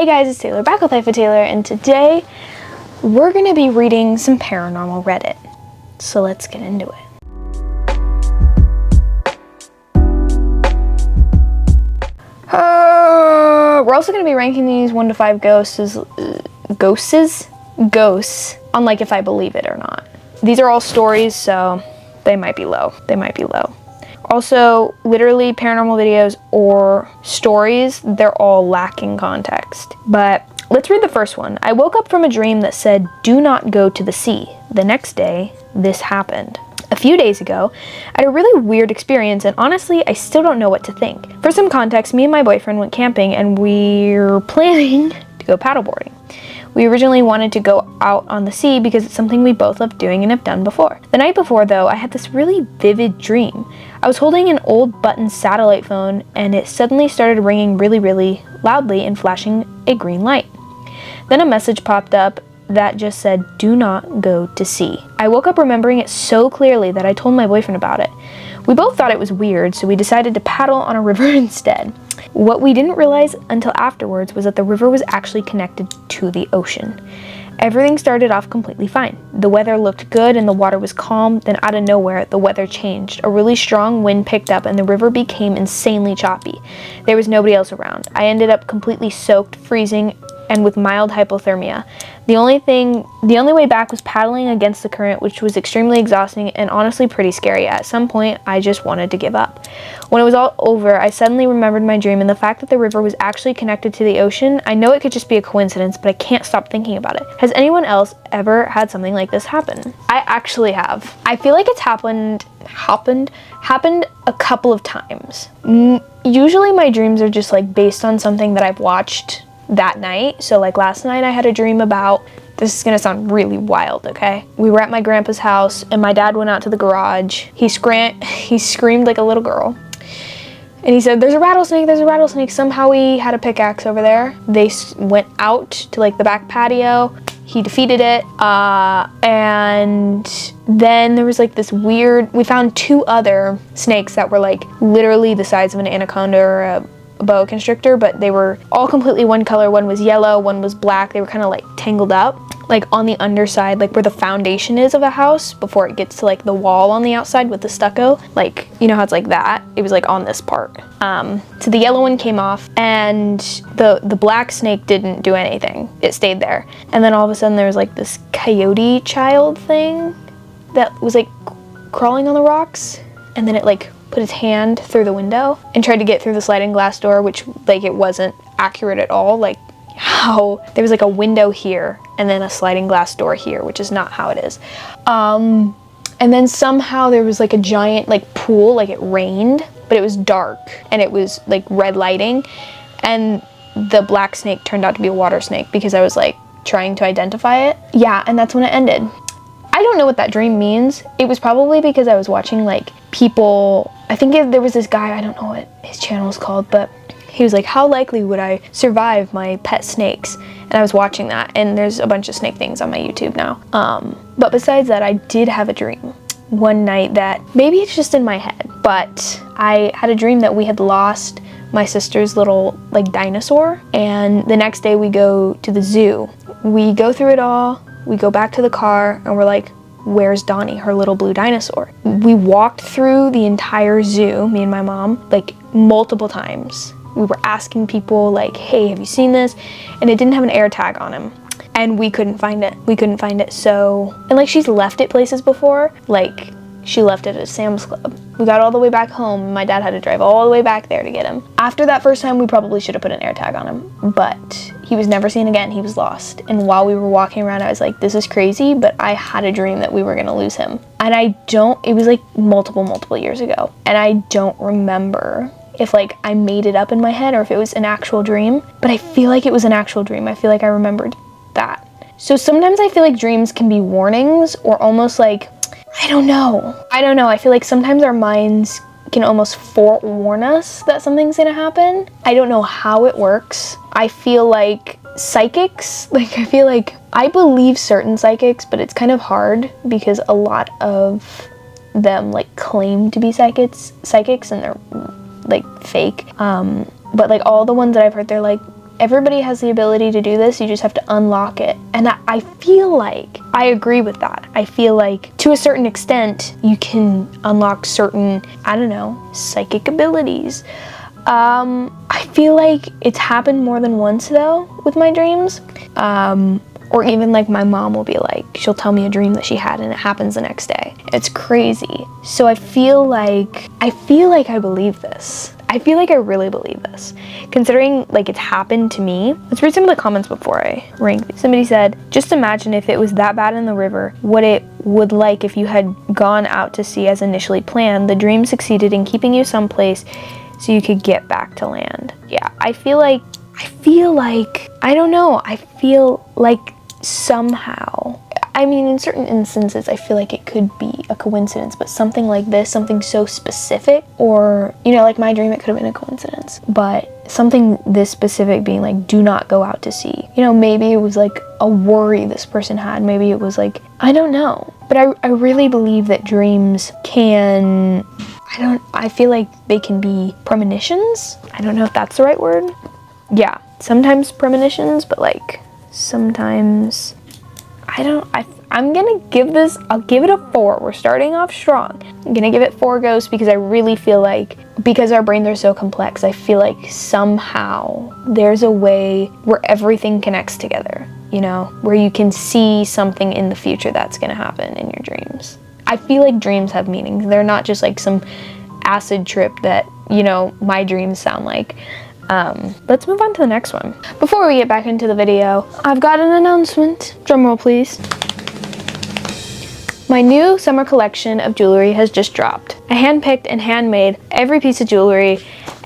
Hey guys, it's Taylor back with Life with Taylor, and today we're going to be reading some paranormal Reddit. So let's get into it. We're also going to be ranking these 1 to 5 ghosts on like if I believe it or not. These are all stories, so they might be low. Also, literally paranormal videos or stories, they're all lacking context. But let's read the first one. I woke up from a dream that said, "Do not go to the sea." The next day, this happened. A few days ago, I had a really weird experience, and honestly, I still don't know what to think. For some context, me and my boyfriend went camping, and we're planning to go paddleboarding. We originally wanted to go out on the sea because it's something we both love doing and have done before. The night before, though, I had this really vivid dream. I was holding an old button satellite phone, and it suddenly started ringing really loudly and flashing a green light. Then a message popped up that just said, "Do not go to sea." I woke up remembering it so clearly that I told my boyfriend about it. We both thought it was weird, so we decided to paddle on a river instead. What we didn't realize until afterwards was that the river was actually connected to the ocean. Everything started off completely fine. The weather looked good and the water was calm, then out of nowhere, the weather changed. A really strong wind picked up and the river became insanely choppy. There was nobody else around. I ended up completely soaked, freezing, and with mild hypothermia. The only way back was paddling against the current, which was extremely exhausting and honestly pretty scary. At some point, I just wanted to give up. When it was all over, I suddenly remembered my dream and the fact that the river was actually connected to the ocean. I know it could just be a coincidence, but I can't stop thinking about it. Has anyone else ever had something like this happen? I actually have. I feel like it's happened a couple of times. Usually my dreams are just like based on something that I've watched that night. So like last night I had a dream about, this is gonna sound really wild, okay? We were at my grandpa's house and my dad went out to the garage. He screamed like a little girl. And he said, there's a rattlesnake. Somehow he had a pickaxe over there. They went out to like the back patio. He defeated it. And then there was like this weird, we found 2 other snakes that were like literally the size of an anaconda or a boa constrictor, but they were all completely one color. One was yellow, one was black. They were kind of like tangled up, like on the underside, like where the foundation is of a house before it gets to like the wall on the outside with the stucco. Like, you know how it's like that? It was like on this part. So the yellow one came off and the black snake didn't do anything. It stayed there. And then all of a sudden there was like this coyote child thing that was like crawling on the rocks, and then it like put its hand through the window and tried to get through the sliding glass door, which like it wasn't accurate at all. Like how there was like a window here and then a sliding glass door here, which is not how it is. And then somehow there was like a giant like pool, like it rained, but it was dark and it was like red lighting, and the black snake turned out to be a water snake because I was like trying to identify it. Yeah, and that's when it ended. I don't know what that dream means. It was probably because I was watching like people, I think there was this guy, I don't know what his channel is called, but he was like, how likely would I survive my pet snakes? And I was watching that, and there's a bunch of snake things on my YouTube now. But besides that, I did have a dream one night that maybe it's just in my head, but I had a dream that we had lost my sister's little like dinosaur, and the next day we go to the zoo. We go through it all. We go back to the car and we're like, where's Donnie, her little blue dinosaur? We walked through the entire zoo, me and my mom, like multiple times. We were asking people like, hey, have you seen this? And it didn't have an air tag on him. And we couldn't find it. So, and like she's left it places before, like she left it at Sam's Club. We got all the way back home and my dad had to drive all the way back there to get him. After that first time, we probably should have put an air tag on him, but he was never seen again. He was lost. And while we were walking around, I was like, this is crazy, but I had a dream that we were gonna lose him. And it was like multiple years ago. And I don't remember if like I made it up in my head or if it was an actual dream, but I feel like it was an actual dream. I feel like I remembered that. So sometimes I feel like dreams can be warnings or almost like, I don't know. I feel like sometimes our minds can almost forewarn us that something's gonna happen. I don't know how it works. I feel like psychics, I believe certain psychics, but it's kind of hard because a lot of them like claim to be psychics and they're like fake. But like all the ones that I've heard, they're like everybody has the ability to do this. You just have to unlock it. And I feel like I agree with that. I feel like to a certain extent, you can unlock certain, I don't know, psychic abilities. I feel like it's happened more than once though with my dreams. Or even like my mom will be like, she'll tell me a dream that she had and it happens the next day. It's crazy. So I feel like I believe this. I feel like I really believe this. Considering like it's happened to me. Let's read some of the comments before I rank these. Somebody said, just imagine if it was that bad in the river, what it would like if you had gone out to sea as initially planned. The dream succeeded in keeping you someplace so you could get back to land. Yeah, I feel like, I don't know, I feel like somehow, I mean, in certain instances, I feel like it could be a coincidence, but something like this, something so specific, or, you know, like my dream, it could have been a coincidence, but something this specific being like, do not go out to sea. You know, maybe it was like a worry this person had. Maybe it was like, I don't know. But I really believe that dreams can, I feel like they can be premonitions. I don't know if that's the right word. Yeah, sometimes premonitions, but like sometimes, I'm gonna give this, I'll give it a 4. We're starting off strong. I'm gonna give it 4 ghosts because I really feel like, because our brains are so complex, I feel like somehow there's a way where everything connects together, you know, where you can see something in the future that's gonna happen in your dreams. I feel like dreams have meanings. They're not just like some acid trip that, you know, my dreams sound like. Let's move on to the next one. Before we get back into the video, I've got an announcement. Drumroll, please. My new summer collection of jewelry has just dropped. I handpicked and handmade every piece of jewelry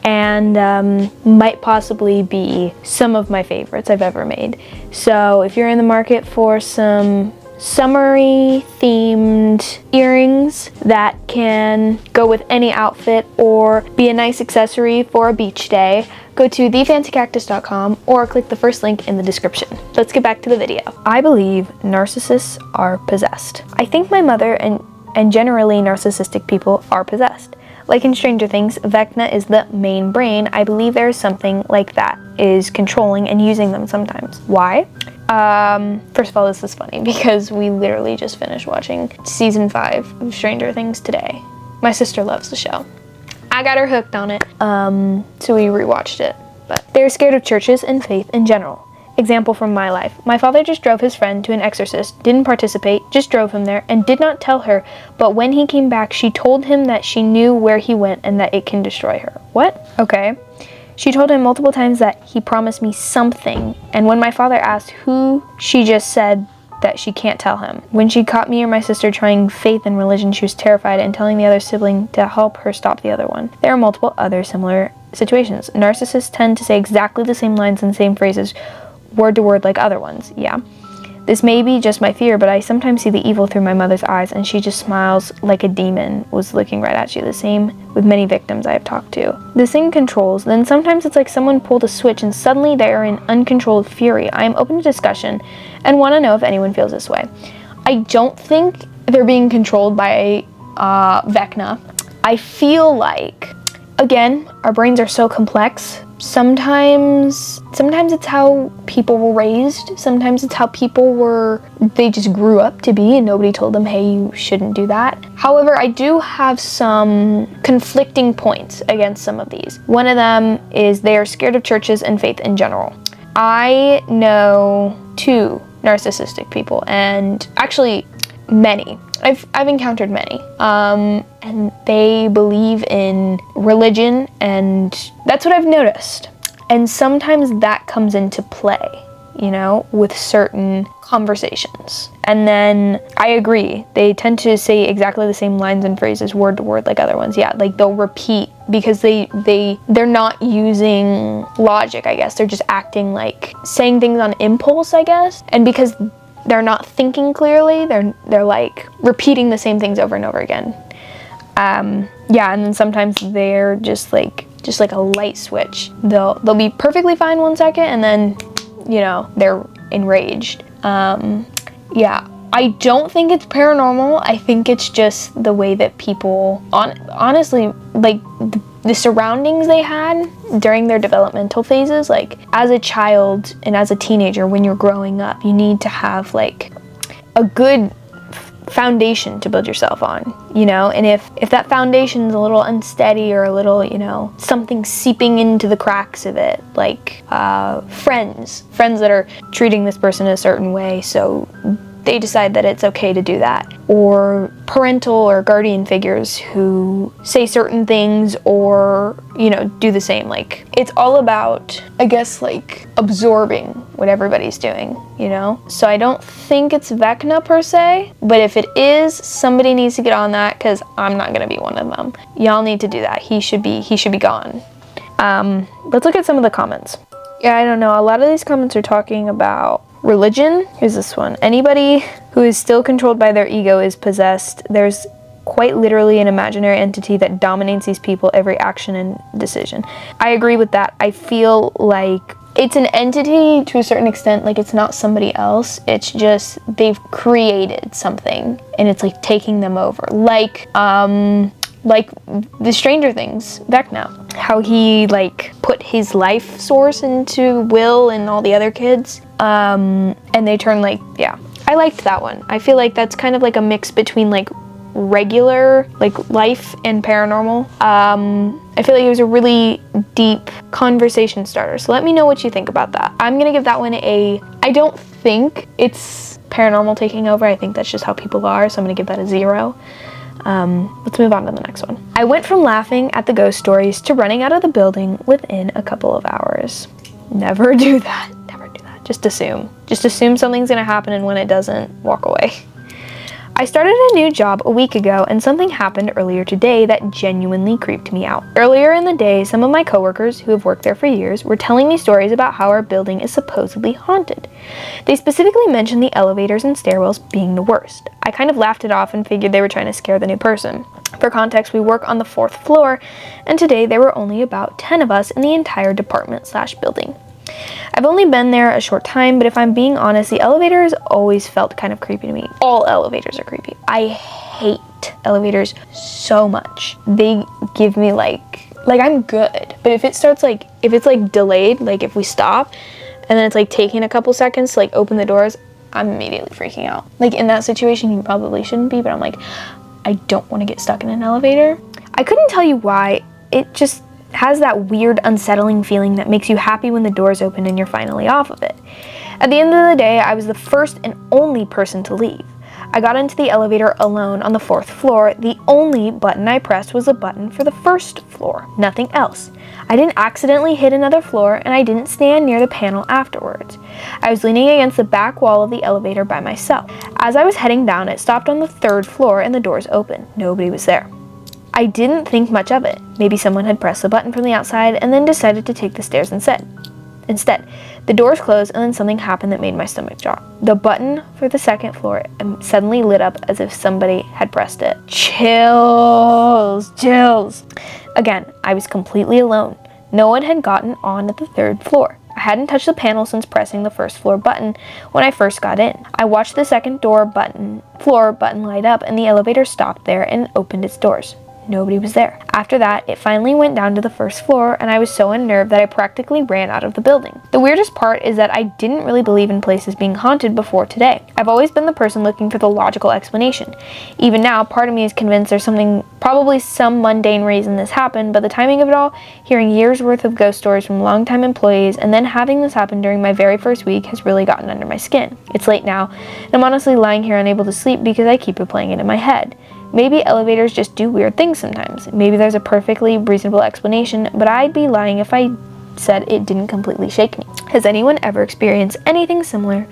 and might possibly be some of my favorites I've ever made. So if you're in the market for some summery themed earrings that can go with any outfit or be a nice accessory for a beach day, go to thefancycactus.com or click the first link in the description. Let's get back to the video. I believe narcissists are possessed. I think my mother and generally narcissistic people are possessed. Like in Stranger Things, Vecna is the main brain. I believe there is something like that is controlling and using them sometimes. Why? First of all, this is funny because we literally just finished watching season 5 of Stranger Things today. My sister loves the show. I got her hooked on it, so we rewatched it. But they're scared of churches and faith in general. Example from my life. My father just drove his friend to an exorcist, didn't participate, just drove him there, and did not tell her, but when he came back, she told him that she knew where he went and that it can destroy her. What? Okay. She told him multiple times that he promised me something, and when my father asked who, she just said that she can't tell him. When she caught me or my sister trying faith and religion, she was terrified and telling the other sibling to help her stop the other one. There are multiple other similar situations. Narcissists tend to say exactly the same lines and same phrases, word to word like other ones. Yeah. This may be just my fear, but I sometimes see the evil through my mother's eyes and she just smiles like a demon was looking right at you. The same with many victims I have talked to. This thing controls, then sometimes it's like someone pulled a switch and suddenly they are in uncontrolled fury. I am open to discussion and want to know if anyone feels this way. I don't think they're being controlled by Vecna. I feel like, again, our brains are so complex. Sometimes it's how people were raised. Sometimes it's how they just grew up to be and nobody told them, hey, you shouldn't do that. However, I do have some conflicting points against some of these. One of them is they are scared of churches and faith in general. I know 2 narcissistic people, and actually many. I've encountered many, and they believe in religion, and that's what I've noticed. And sometimes that comes into play, you know, with certain conversations. And then I agree, they tend to say exactly the same lines and phrases word to word like other ones. Yeah, like they'll repeat because they're not using logic, I guess. They're just acting like saying things on impulse, I guess. And because they're not thinking clearly, they're like repeating the same things over and over again. Yeah, and then sometimes they're just like a light switch. They'll be perfectly fine 1 second and then, you know, they're enraged. Yeah, I don't think it's paranormal. I think it's just the way that people, honestly, like the surroundings they had during their developmental phases. Like as a child and as a teenager, when you're growing up, you need to have like a good foundation to build yourself on, you know. And if that foundation is a little unsteady or a little, you know, something seeping into the cracks of it, like friends that are treating this person a certain way, so they decide that it's okay to do that, or parental or guardian figures who say certain things or, you know, do the same. Like it's all about, I guess, like absorbing what everybody's doing, you know. So I don't think it's Vecna per se, but if it is, somebody needs to get on that, because I'm not gonna be one of them. Y'all need to do that. He should be gone. Let's look at some of the comments. Yeah, I don't know, a lot of these comments are talking about religion. Here's this one. Anybody who is still controlled by their ego is possessed. There's quite literally an imaginary entity that dominates these people, every action and decision. I agree with that. I feel like it's an entity to a certain extent. Like it's not somebody else. It's just they've created something and it's like taking them over. Like the Stranger Things, Vecna, how he like put his life source into Will and all the other kids, and they turn like, yeah, I liked that one. I feel like that's kind of like a mix between like regular like life and paranormal. I feel like it was a really deep conversation starter, so let me know what you think about that. I'm gonna give that one I don't think it's paranormal taking over. I think that's just how people are, so I'm gonna give that a 0. Let's move on to the next one. I went from laughing at the ghost stories to running out of the building within a couple of hours. Never do that. Never do that. Just assume. Just assume something's gonna happen, and when it doesn't, walk away. I started a new job a week ago, and something happened earlier today that genuinely creeped me out. Earlier in the day, some of my coworkers who have worked there for years were telling me stories about how our building is supposedly haunted. They specifically mentioned the elevators and stairwells being the worst. I kind of laughed it off and figured they were trying to scare the new person. For context, we work on the 4th floor, and today there were only about 10 of us in the entire department/building. I've only been there a short time, but if I'm being honest, the elevators always felt kind of creepy to me. All elevators are creepy. I hate elevators so much. They give me like I'm good, but if it's like delayed, like if we stop and then it's like taking a couple seconds to like open the doors, I'm immediately freaking out. Like in that situation, you probably shouldn't be, but I'm like, I don't want to get stuck in an elevator. I couldn't tell you why. It just has that weird unsettling feeling that makes you happy when the doors open and you're finally off of it. At the end of the day, I was the first and only person to leave. I got into the elevator alone on the 4th floor. The only button I pressed was a button for the 1st floor, nothing else. I didn't accidentally hit another floor, and I didn't stand near the panel afterwards. I was leaning against the back wall of the elevator by myself. As I was heading down, it stopped on the 3rd floor and the doors opened. Nobody was there. I didn't think much of it. Maybe someone had pressed the button from the outside and then decided to take the stairs instead. The doors closed and then something happened that made my stomach drop. The button for the 2nd floor suddenly lit up as if somebody had pressed it. Chills. Again, I was completely alone. No one had gotten on at the 3rd floor. I hadn't touched the panel since pressing the 1st floor button when I first got in. I watched the 2nd floor button light up, and the elevator stopped there and opened its doors. Nobody was there. After that, it finally went down to the 1st floor, and I was so unnerved that I practically ran out of the building. The weirdest part is that I didn't really believe in places being haunted before today. I've always been the person looking for the logical explanation. Even now, part of me is convinced there's probably some mundane reason this happened, but the timing of it all, hearing years worth of ghost stories from longtime employees, and then having this happen during my very first week has really gotten under my skin. It's late now, and I'm honestly lying here unable to sleep because I keep replaying it in my head. Maybe elevators just do weird things sometimes. Maybe there's a perfectly reasonable explanation, but I'd be lying if I said it didn't completely shake me. Has anyone ever experienced anything similar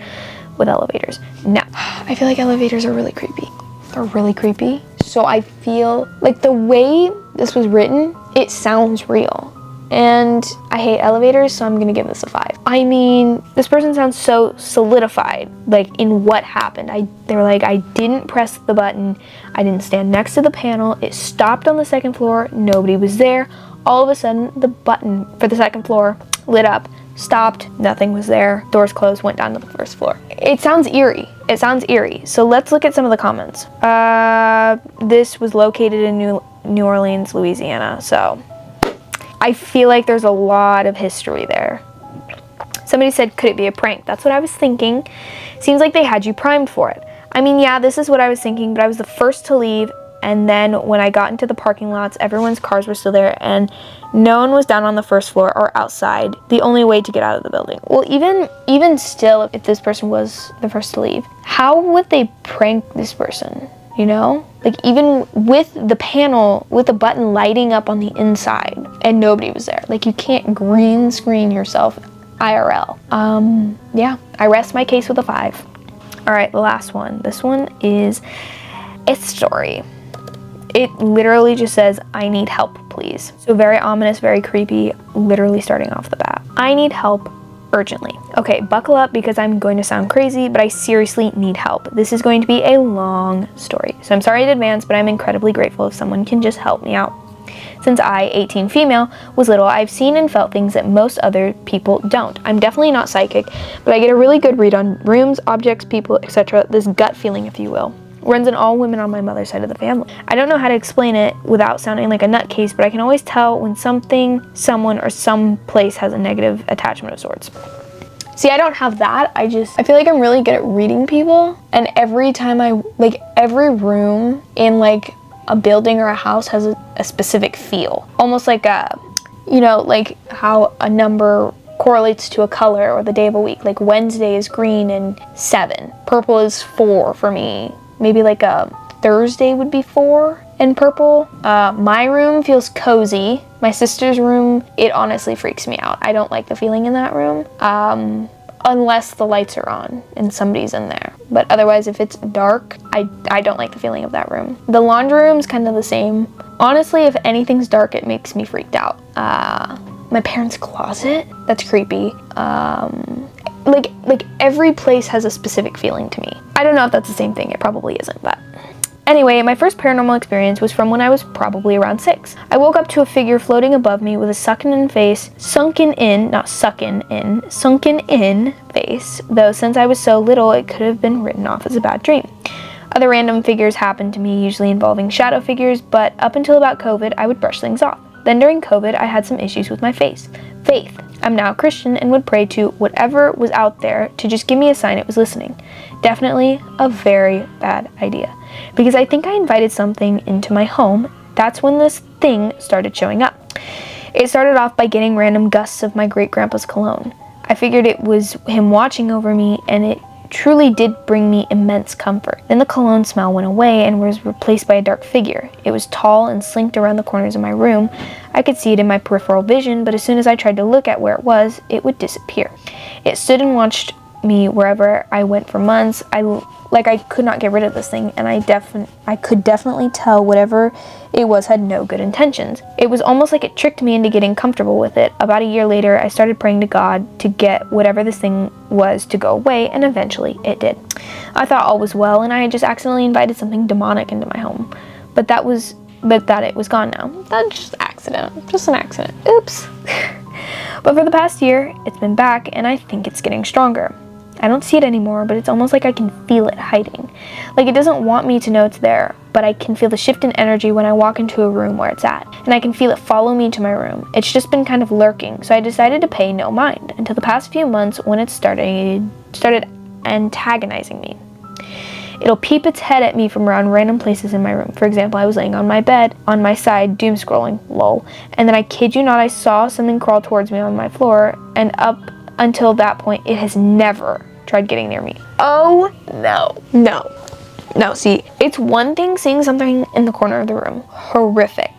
with elevators? No. I feel like elevators are really creepy. They're really creepy. So I feel like the way this was written, it sounds real. And I hate elevators, so I'm gonna give this a 5. I mean, this person sounds so solidified, like in what happened. They were like, I didn't press the button, I didn't stand next to the panel, it stopped on the 2nd floor, nobody was there. All of a sudden, the button for the 2nd floor lit up, stopped, nothing was there, doors closed, went down to the 1st floor. It sounds eerie. It sounds eerie. So let's look at some of the comments. This was located in New Orleans, Louisiana, so I feel like there's a lot of history there. Somebody said, could it be a prank? That's what I was thinking. Seems like they had you primed for it. I mean, yeah, this is what I was thinking, but I was the first to leave, and then when I got into the parking lots, everyone's cars were still there, and no one was down on the first floor or outside. The only way to get out of the building. Well, even still, if this person was the first to leave, how would they prank this person? You know? Like, even with the panel, with the button lighting up on the inside, and nobody was there. Like, you can't green screen yourself IRL. Yeah, I rest my case with a 5. All right, the last one. This one is a story. It literally just says, I need help, please. So very ominous, very creepy, literally starting off the bat. I need help urgently. Okay, buckle up because I'm going to sound crazy, but I seriously need help. This is going to be a long story. So I'm sorry in advance, but I'm incredibly grateful if someone can just help me out. Since I, 18 female, was little, I've seen and felt things that most other people don't. I'm definitely not psychic, but I get a really good read on rooms, objects, people, etc. This gut feeling, if you will. Runs in all women on my mother's side of the family. I don't know how to explain it without sounding like a nutcase, but I can always tell when something, someone, or some place has a negative attachment of sorts. See, I don't have that. I feel like I'm really good at reading people, and every time every room in like a building or a house has a specific feel. Almost like like how a number correlates to a color or the day of a week. Like Wednesday is green and 7. Purple is 4 for me. Maybe like a Thursday would be 4 in purple. My room feels cozy. My sister's room, it honestly freaks me out. I don't like the feeling in that room. Unless the lights are on and somebody's in there. But otherwise, if it's dark, I don't like the feeling of that room. The laundry room's kind of the same. Honestly, if anything's dark, it makes me freaked out. My parents' closet, that's creepy. Like every place has a specific feeling to me. I don't know if that's the same thing. It probably isn't, but. Anyway, my first paranormal experience was from when I was probably around 6. I woke up to a figure floating above me with a sunken in face, though since I was so little, it could have been written off as a bad dream. Other random figures happened to me, usually involving shadow figures, but up until about COVID, I would brush things off. Then during COVID, I had some issues with my faith. I'm now a Christian and would pray to whatever was out there to just give me a sign it was listening. Definitely a very bad idea. Because I think I invited something into my home. That's when this thing started showing up. It started off by getting random gusts of my great-grandpa's cologne. I figured it was him watching over me, and it truly did bring me immense comfort. Then the cologne smell went away and was replaced by a dark figure. It was tall and slinked around the corners of my room. I could see it in my peripheral vision, but as soon as I tried to look at where it was, it would disappear. It stood and watched me wherever I went for months. I could not get rid of this thing, and I could definitely tell whatever it was had no good intentions. It was almost like it tricked me into getting comfortable with it. About a year later, I started praying to God to get whatever this thing was to go away, and eventually it did. I thought all was well, and I had just accidentally invited something demonic into my home. But that it was gone now. That's just an accident. Oops. But for the past year, it's been back, and I think it's getting stronger. I don't see it anymore, but it's almost like I can feel it hiding. Like it doesn't want me to know it's there, but I can feel the shift in energy when I walk into a room where it's at. And I can feel it follow me to my room. It's just been kind of lurking, so I decided to pay no mind until the past few months when it started antagonizing me. It'll peep its head at me from around random places in my room. For example, I was laying on my bed, on my side, doom scrolling, lol. And then I kid you not, I saw something crawl towards me on my floor, and up until that point, it has never tried getting near me. Oh, no, see, it's one thing seeing something in the corner of the room. Horrific.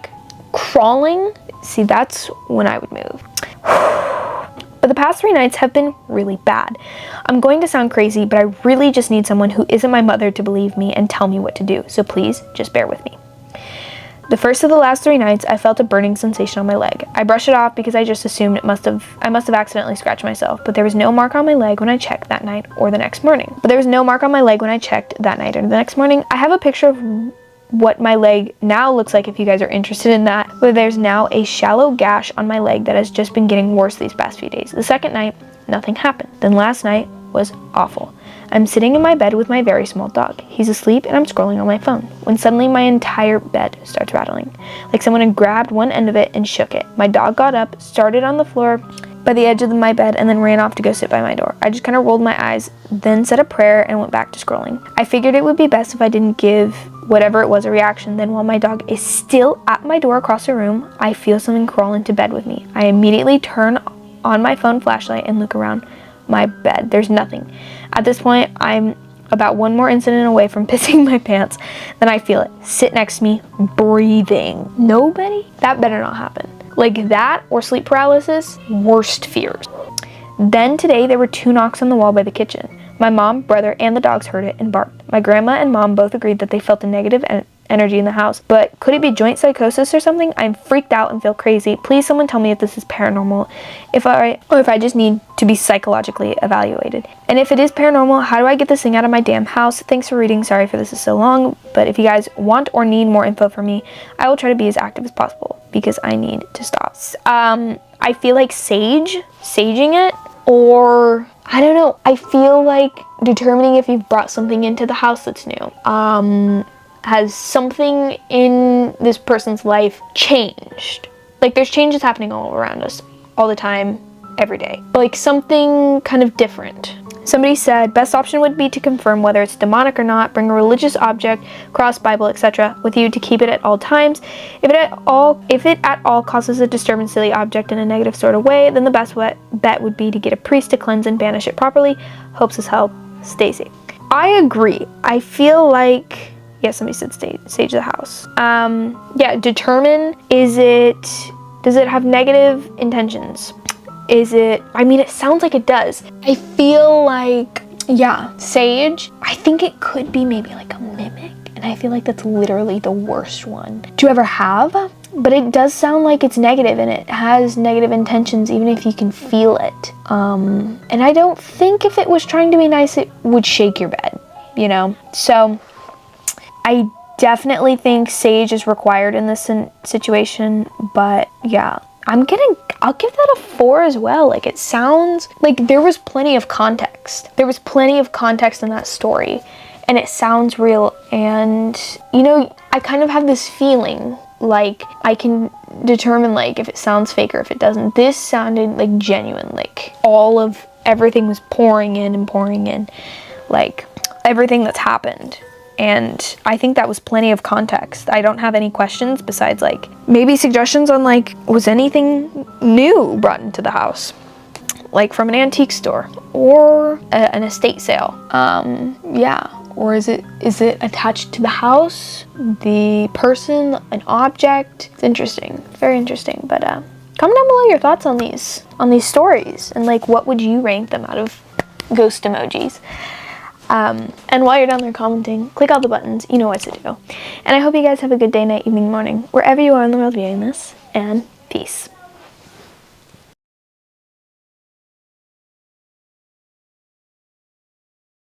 Crawling, see, that's when I would move. But the past 3 nights have been really bad. I'm going to sound crazy, but I really just need someone who isn't my mother to believe me and tell me what to do. So please, just bear with me. The first of the last 3 nights, I felt a burning sensation on my leg. I brushed it off because I just assumed I must have accidentally scratched myself, but there was no mark on my leg when I checked that night or the next morning. I have a picture of what my leg now looks like if you guys are interested in that, but there's now a shallow gash on my leg that has just been getting worse these past few days. The second night, nothing happened. Then last night, was awful. I'm sitting in my bed with my very small dog. He's asleep and I'm scrolling on my phone when suddenly my entire bed starts rattling, like someone had grabbed one end of it and shook it. My dog got up, started on the floor by the edge of my bed, and then ran off to go sit by my door. I just kind of rolled my eyes, then said a prayer and went back to scrolling. I figured it would be best if I didn't give whatever it was a reaction. Then while my dog is still at my door across the room, I feel something crawl into bed with me. I immediately turn on my phone flashlight and look around my bed. There's nothing. At this point, I'm about one more incident away from pissing my pants. Then I feel it sit next to me, breathing. Nobody? That better not happen. Like that or sleep paralysis, worst fears. Then today there were 2 knocks on the wall by the kitchen. My mom, brother, and the dogs heard it and barked. My grandma and mom both agreed that they felt a negative energy in the house. But could it be joint psychosis or something? I'm freaked out and feel crazy. Please someone tell me if this is paranormal, or if I just need to be psychologically evaluated. And if it is paranormal, how do I get this thing out of my damn house? Thanks for reading. Sorry for this is so long, but if you guys want or need more info from me, I will try to be as active as possible because I need to stop. I feel like saging it, or I don't know. I feel like determining if you've brought something into the house that's new. Has something in this person's life changed? Like there's changes happening all around us all the time, every day. Like something kind of different. Somebody said, best option would be to confirm whether it's demonic or not, bring a religious object, cross, Bible, etc. with you to keep it at all times. If it at all causes a disturbance to the object in a negative sort of way, then the best bet would be to get a priest to cleanse and banish it properly. Hopes this help. Stacy. I agree. I feel like, yeah, somebody said sage the house. Yeah, determine, does it have negative intentions? I mean, it sounds like it does. I feel like, yeah, sage, I think it could be maybe like a mimic. And I feel like that's literally the worst one to ever have. But it does sound like it's negative and it has negative intentions even if you can feel it. And I don't think if it was trying to be nice, it would shake your bed, you know? So I definitely think sage is required in this situation, but yeah, I'll give that a 4 as well. Like it sounds like there was plenty of context. There was plenty of context in that story and it sounds real. And you know, I kind of have this feeling like I can determine like if it sounds fake or if it doesn't. This sounded like genuine, like everything was pouring in, like everything that's happened. And I think that was plenty of context. I don't have any questions besides like maybe suggestions on like, was anything new brought into the house? Like from an antique store or an estate sale. Yeah. Or is it attached to the house, the person, an object? It's interesting, very interesting. But comment down below your thoughts on these stories and like what would you rank them out of ghost emojis? And while you're down there commenting, click all the buttons, you know what to do. And I hope you guys have a good day, night, evening, morning, wherever you are in the world viewing this, and peace.